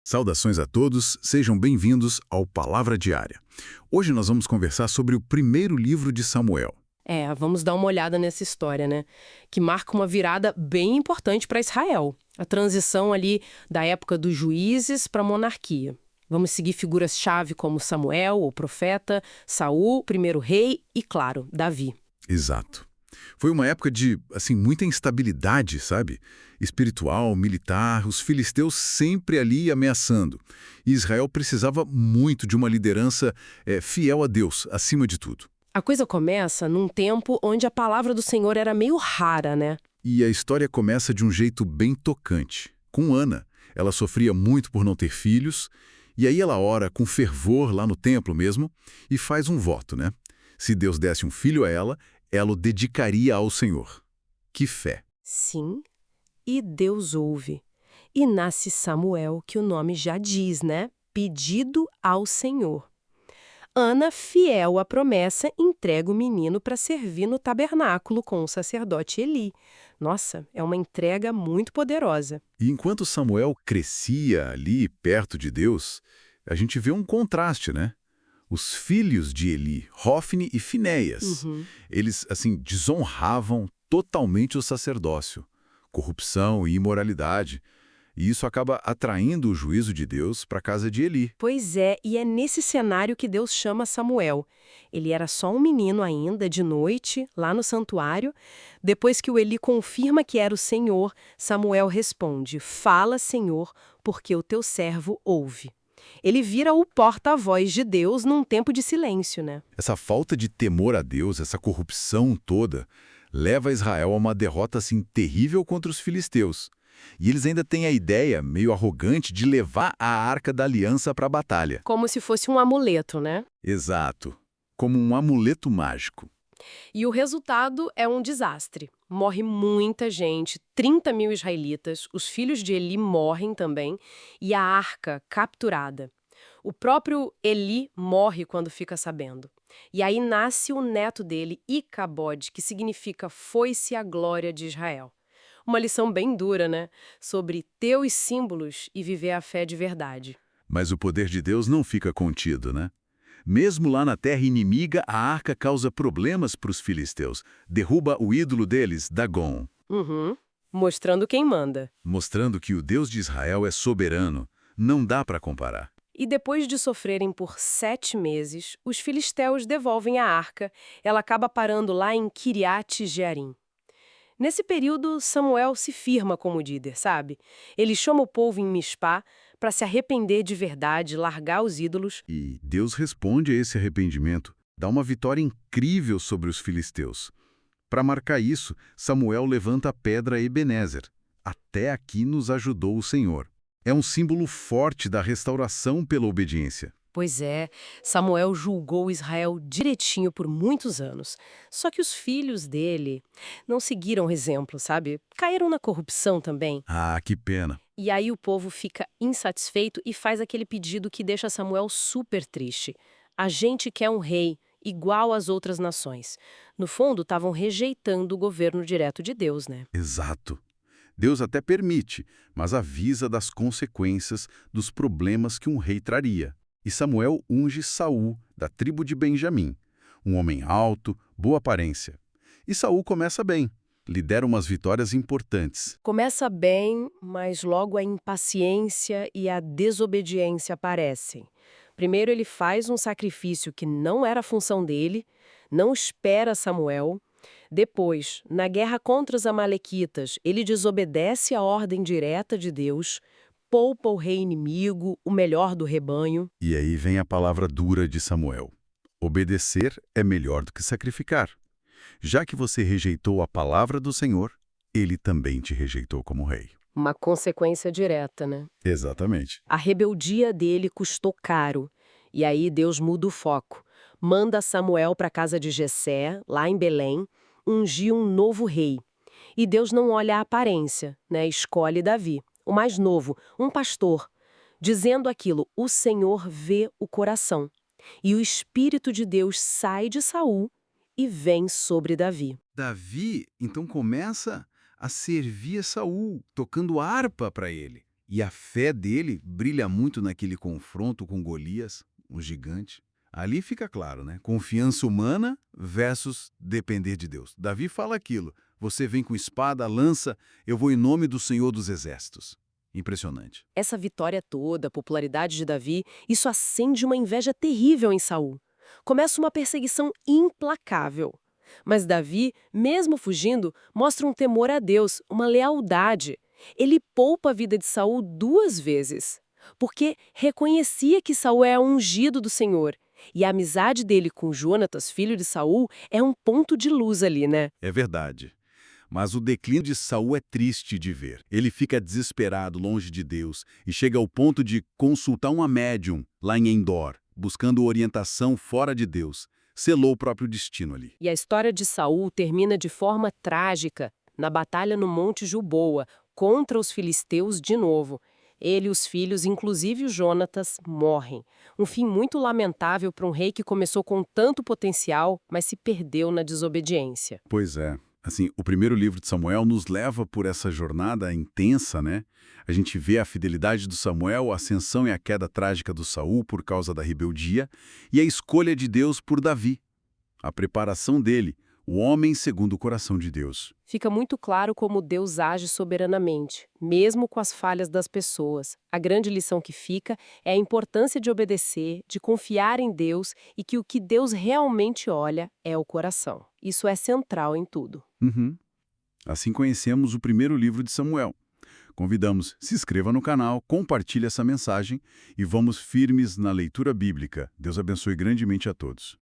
Saudações a todos, sejam bem-vindos ao Palavra Diária. Hoje nós vamos conversar sobre o primeiro livro de Samuel. Vamos dar uma olhada nessa história, né? Que marca uma virada bem importante para Israel. A transição ali da época dos juízes para a monarquia. Vamos seguir figuras-chave como Samuel, o profeta, Saul, o primeiro rei e, claro, Davi. Exato. Foi uma época de, muita instabilidade, sabe? Espiritual, militar, os filisteus sempre ali ameaçando. E Israel precisava muito de uma liderança fiel a Deus, acima de tudo. A coisa começa num tempo onde a palavra do Senhor era meio rara, né? E a história começa de um jeito bem tocante. Com Ana, ela sofria muito por não ter filhos, e aí ela ora com fervor lá no templo mesmo e faz um voto, né? Se Deus desse um filho a ela, ela o dedicaria ao Senhor. Que fé! Sim, e Deus ouve. E nasce Samuel, que o nome já diz, né? Pedido ao Senhor. Ana, fiel à promessa, entrega o menino para servir no tabernáculo com o sacerdote Eli. Nossa, é uma entrega muito poderosa. E enquanto Samuel crescia ali perto de Deus, a gente vê um contraste, né? Os filhos de Eli, Hofni e Finéias, Uhum. eles, desonravam totalmente o sacerdócio, corrupção e imoralidade. E isso acaba atraindo o juízo de Deus para a casa de Eli. Pois é, e é nesse cenário que Deus chama Samuel. Ele era só um menino ainda, de noite, lá no santuário. Depois que o Eli confirma que era o Senhor, Samuel responde: Fala, Senhor, porque o teu servo ouve. Ele vira o porta-voz de Deus num tempo de silêncio, né? Essa falta de temor a Deus, essa corrupção toda, leva Israel a uma derrota terrível contra os filisteus. E eles ainda têm a ideia, meio arrogante, de levar a Arca da Aliança para a batalha. Como se fosse um amuleto, né? Exato. Como um amuleto mágico. E o resultado é um desastre. Morre muita gente, 30 mil israelitas, os filhos de Eli morrem também, e a arca capturada. O próprio Eli morre quando fica sabendo. E aí nasce o neto dele, Icabode, que significa foi-se a glória de Israel. Uma lição bem dura, né? Sobre ter os símbolos e viver a fé de verdade. Mas o poder de Deus não fica contido, né? Mesmo lá na terra inimiga, a arca causa problemas para os filisteus. Derruba o ídolo deles, Dagon. Uhum. Mostrando quem manda. Mostrando que o Deus de Israel é soberano. Não dá para comparar. E depois de sofrerem por 7 meses, os filisteus devolvem a arca. Ela acaba parando lá em Kiriat Jearim. Nesse período, Samuel se firma como líder, sabe? Ele chama o povo em Mispá para se arrepender de verdade, largar os ídolos. E Deus responde a esse arrependimento, dá uma vitória incrível sobre os filisteus. Para marcar isso, Samuel levanta a pedra Ebenezer. Até aqui nos ajudou o Senhor. É um símbolo forte da restauração pela obediência. Pois é, Samuel julgou Israel direitinho por muitos anos. Só que os filhos dele não seguiram o exemplo, sabe? Caíram na corrupção também. Ah, que pena. E aí o povo fica insatisfeito e faz aquele pedido que deixa Samuel super triste. A gente quer um rei, igual às outras nações. No fundo, estavam rejeitando o governo direto de Deus, né? Exato. Deus até permite, mas avisa das consequências dos problemas que um rei traria. E Samuel unge Saul, da tribo de Benjamim, um homem alto, boa aparência. E Saul começa bem, lidera umas vitórias importantes. Começa bem, mas logo a impaciência e a desobediência aparecem. Primeiro ele faz um sacrifício que não era função dele, não espera Samuel. Depois, na guerra contra os amalequitas, ele desobedece à ordem direta de Deus, poupa o rei inimigo, o melhor do rebanho. E aí vem a palavra dura de Samuel. Obedecer é melhor do que sacrificar. Já que você rejeitou a palavra do Senhor, ele também te rejeitou como rei. Uma consequência direta, né? Exatamente. A rebeldia dele custou caro. E aí Deus muda o foco. Manda Samuel para a casa de Jessé, lá em Belém, ungir um novo rei. E Deus não olha a aparência, né? Escolhe Davi, o mais novo, um pastor, dizendo aquilo: o Senhor vê o coração. E o Espírito de Deus sai de Saul e vem sobre Davi. Davi, então, começa a servir a Saul, tocando harpa para ele. E a fé dele brilha muito naquele confronto com Golias, o gigante. Ali fica claro, né? Confiança humana versus depender de Deus. Davi fala aquilo. Você vem com espada, lança, eu vou em nome do Senhor dos Exércitos. Impressionante. Essa vitória toda, a popularidade de Davi, isso acende uma inveja terrível em Saul. Começa uma perseguição implacável. Mas Davi, mesmo fugindo, mostra um temor a Deus, uma lealdade. Ele poupa a vida de Saul 2 vezes, porque reconhecia que Saul é ungido do Senhor. E a amizade dele com Jonatas, filho de Saul, é um ponto de luz ali, né? É verdade. Mas o declínio de Saul é triste de ver. Ele fica desesperado longe de Deus e chega ao ponto de consultar uma médium lá em Endor, buscando orientação fora de Deus. Selou o próprio destino ali. E a história de Saul termina de forma trágica, na batalha no Monte Gilboa, contra os filisteus de novo. Ele e os filhos, inclusive o Jonatas, morrem. Um fim muito lamentável para um rei que começou com tanto potencial, mas se perdeu na desobediência. Pois é. Assim, o primeiro livro de Samuel nos leva por essa jornada intensa, né? A gente vê a fidelidade do Samuel, a ascensão e a queda trágica do Saul por causa da rebeldia e a escolha de Deus por Davi. A preparação dele, o homem segundo o coração de Deus. Fica muito claro como Deus age soberanamente, mesmo com as falhas das pessoas. A grande lição que fica é a importância de obedecer, de confiar em Deus e que o que Deus realmente olha é o coração. Isso é central em tudo. Assim conhecemos o primeiro livro de Samuel. Convidamos, se inscreva no canal, compartilhe essa mensagem e vamos firmes na leitura bíblica. Deus abençoe grandemente a todos.